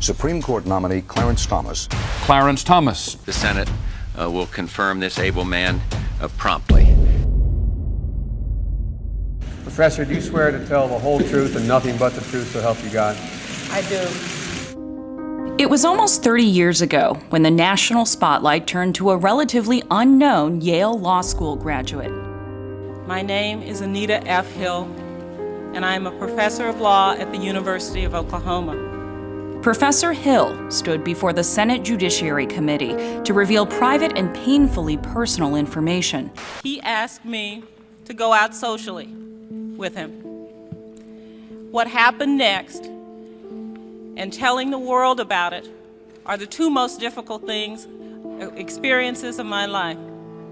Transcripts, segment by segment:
Supreme Court nominee Clarence Thomas. Clarence Thomas. The Senate will confirm this able man promptly. Professor, do you swear to tell the whole truth and nothing but the truth, so help you God? I do. It was almost 30 years ago when the national spotlight turned to a relatively unknown Yale Law School graduate. My name is Anita F. Hill, and I am a professor of law at the University of Oklahoma. Professor Hill stood before the Senate Judiciary Committee to reveal private and painfully personal information. He asked me to go out socially with him. What happened next and telling the world about it are the two most difficult experiences of my life.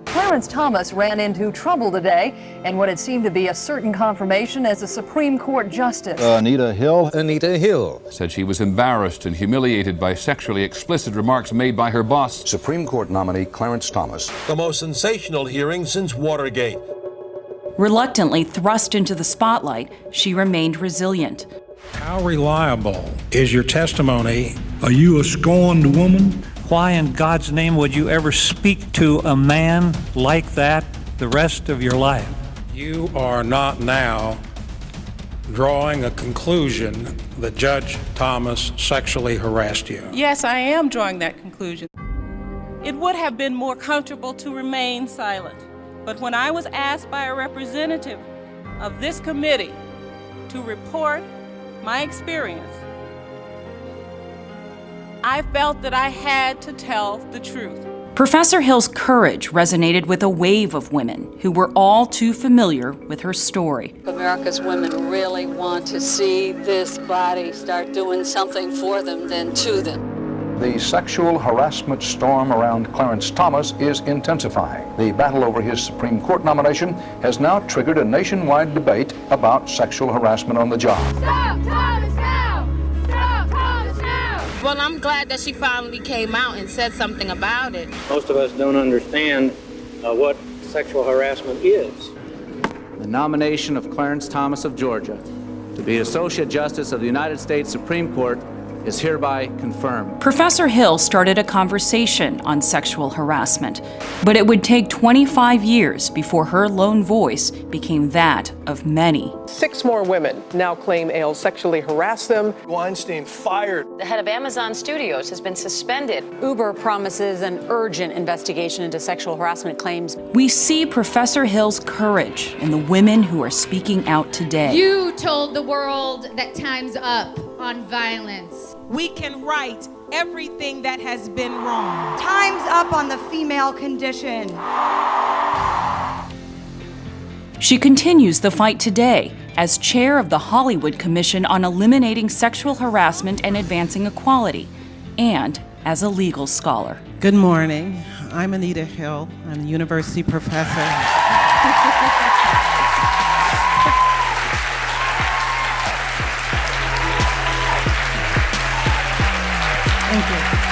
Clarence Thomas ran into trouble today and what had seemed to be a certain confirmation as a Supreme Court justice. Anita Hill Said she was embarrassed and humiliated by sexually explicit remarks made by her boss. Supreme Court nominee Clarence Thomas. The most sensational hearing since Watergate. Reluctantly thrust into the spotlight, she remained resilient. How reliable is your testimony? Are you a scorned woman? Why in God's name would you ever speak to a man like that the rest of your life? You are not now drawing a conclusion that Judge Thomas sexually harassed you. Yes, I am drawing that conclusion. It would have been more comfortable to remain silent, but when I was asked by a representative of this committee to report my experience, I felt that I had to tell the truth. Professor Hill's courage resonated with a wave of women who were all too familiar with her story. America's women really want to see this body start doing something for them than to them. The sexual harassment storm around Clarence Thomas is intensifying. The battle over his Supreme Court nomination has now triggered a nationwide debate about sexual harassment on the job. Stop Thomas now! Stop Thomas now! Well, I'm glad that she finally came out and said something about it. Most of us don't understand what sexual harassment is. The nomination of Clarence Thomas of Georgia to be Associate Justice of the United States Supreme Court is hereby confirmed. Professor Hill started a conversation on sexual harassment, but it would take 25 years before her lone voice became that of many. 6 more women now claim Ailes sexually harassed them. Weinstein fired. The head of Amazon Studios has been suspended. Uber promises an urgent investigation into sexual harassment claims. We see Professor Hill's courage in the women who are speaking out today. You told the world that time's up on violence. We can right everything that has been wrong. Time's up on the female condition. She continues the fight today as chair of the Hollywood Commission on Eliminating Sexual Harassment and Advancing Equality, and as a legal scholar. Good morning. I'm Anita Hill. I'm a university professor. Thank you.